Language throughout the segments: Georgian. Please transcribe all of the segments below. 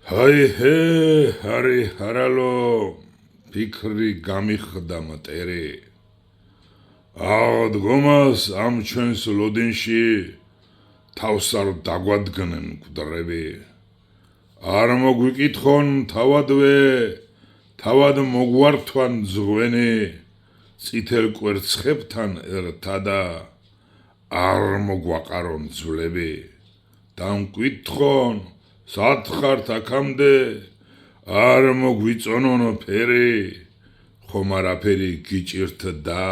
Hai he, hari haralo, pikri გამიხდა მტერი. აღდგომას ამ ჩვენს ლოდინში თავს არ დაგვადგნენ მკვდრები. არ მოგვიკითხონ თავად მოგვართვან ზღვენი, წითელ კვერცხებთან ერთადა არ მოგვაყარონ ძვლები. დამკვითხონ სად ხართ აქამდე, არ მოგვიწონონ ფერი, ხომ არაფერი გიჭირთდა,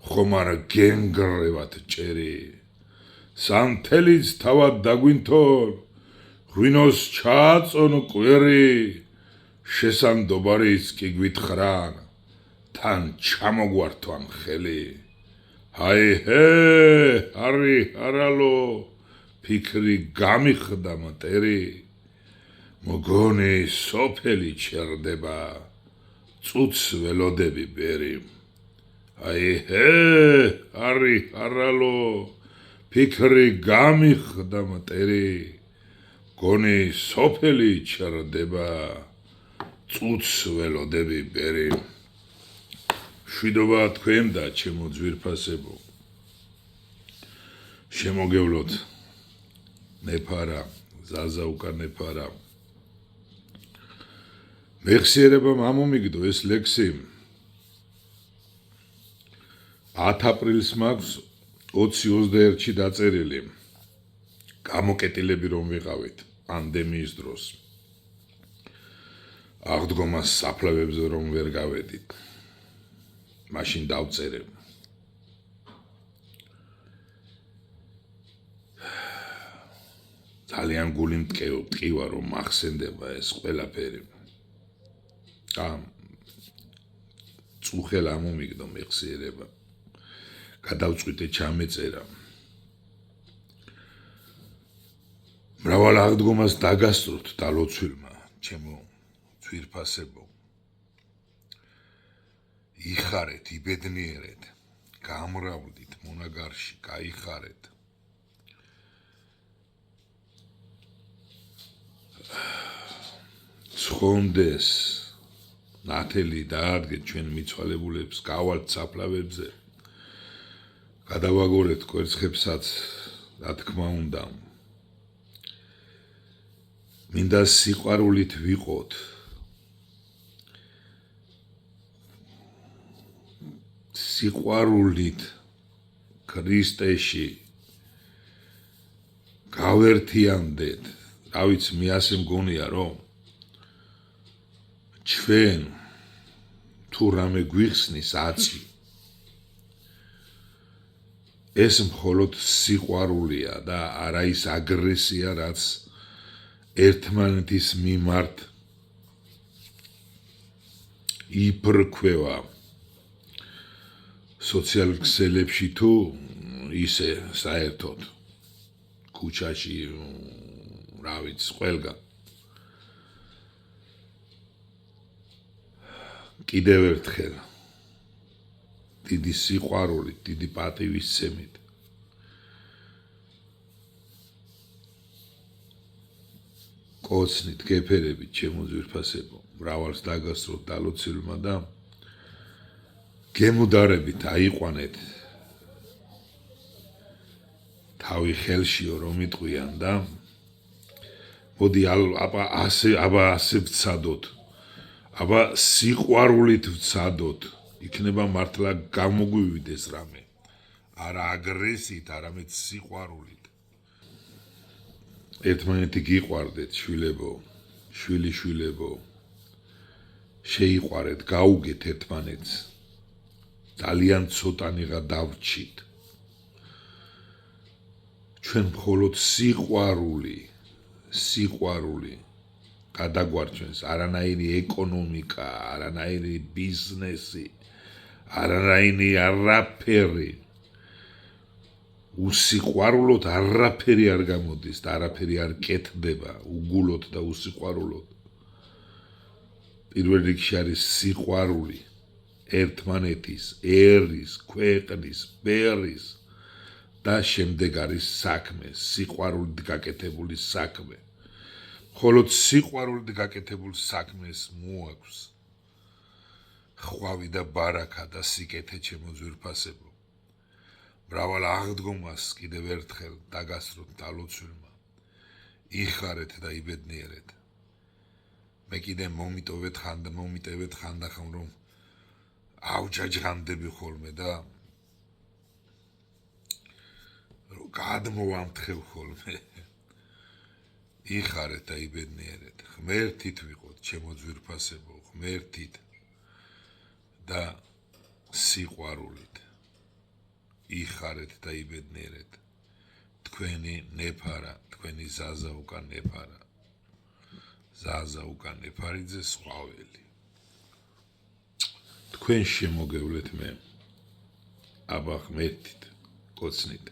ხომ არა გენგრევათ ჭერი. სანთელიც თავად დაგვინთონ, ღვინოს ჩააწონ კვერი, შესანდობარიც კი გვითხრან, თან ჩამოგვართვან ხელი. Hai he, hari haralo, pikri გამიხდა მტერი. მოგონი სოფელი ჩერდება, წუც ველოდები ბერი. Hai he, hari haralo, pikri გამიხდა მტერი. გონი სოფელი ჩერდება, წუც ველოდები ბერი. შვიდობა თქვენ და ჩემო ძვირფასებო. შემოგევლოთ ნეფარა, ზაზა უკან ნეფარა. მეხსიერება მამომიგდო ეს ლექსი 10 აპრილს მაქვს 2021-ში დაწერილი. გამოკეტილები რომ ვიყავით პანდემიის დროს. აღდგომას საფლავებზე რომ ვერ გავედით. მაშინ დავწერე. ძალიან გული მტკივა რომ მახსენდება ეს ყველაფერი. წუხელ ამომიგდო მეხსიერება. გადავწყვიტე ჩამეწერა. მრავალ აღდგომას დაგასწროთ დალოცვილმა, ჩემო ძვირფასებო. იხარეთ, იბედნიერეთ, გამრავლდით მონაგარში, გაიხარეთ. ცხონდეს ნათელი დაადგეთ ჩვენ მიცვალებულებს, გავალთ საფლავებზე. გადავაგორეთ კვერცხებსაც, რა თქმა უნდა. მინდა სიყვარულით ვიყოთ. სიყვარულით ქრისტეში გავერთიანდეთ. რა ვიცი, მე ასე მგონია რომ ჩვენ თუ რამე გვიხსნის აცი, ეს მხოლოდ სიყვარულია და არა ის აგრესია, რაც ერთმანეთის მიმართ იფრქვევა სოციალ ქსელებში თუ ისე საერთოდ ქუჩაში, რა ვიცი, ყველგან. კიდევ ერთხელ დიდი სიყვარულით, დიდი პატივისცემით კოცნით, გეფერებით, ჩემო ძვირფასებო, მრავალს დაგასწროთ დალოცილმა და გემუდარებით აიყვანეთ თავი ხელშიო რომ იტყვიან და მოდი ასე ვცადოთ, აბა სიყვარულით ვცადოთ, იქნება მართლა გამოგვივიდეს რამე, არა აგრესიით, არამედ სიყვარულით. ერთმანეთი გიყვარდეთ, შვილებო, შვილიშვილებო, შეიყვარეთ, გაუგეთ ერთმანეთს, ძალიან ცოტანიღა დავრჩით. ჩვენ მხოლოდ სიყვარული გადაგვარჩენს, არანაირი ეკონომიკა, არანაირი ბიზნესი, არანაირი არაფერი. უსიყვარულოდ არაფერი არ გამოდის და არაფერი არ კეთდება, უგულოდ და უსიყვარულოდ. პირველ რიგში არის სიყვარული ერთმანეთის, ერის, ქვეყნის, ბერის და შემდეგ არის საქმე, სიყვარულით გაკეთებული საქმე. ხოლო სიყვარულით გაკეთებულ საქმეს მოაქვს ხვავი და ბარაქა და სიკეთე ჩემო ძვირფასებო. მრავალ აღდგომას კიდევ ერთხელ დაგასროთ დალოცვილმა, იხარეთ და იბედნიერეთ. მე კიდე მომიტევეთ ხანდახან რომ ავჯაჯღამდები ხოლმე და რომ გადმოვამთხევ ხოლმე. იხარეთ და იბედნიერეთ. ღმერთით ვიყოთ ჩემო ძვირფასებო, ღმერთით და სიყვარულით. იხარეთ და იბედნიერეთ. თქვენი ნეფარა, თქვენი ზაზა უკან ნეფარა. ზაზა უკან ნეფარიძე სხვაველი. თქვენ შემოგევლეთ მე. აბა ღმერთით, კოცნით.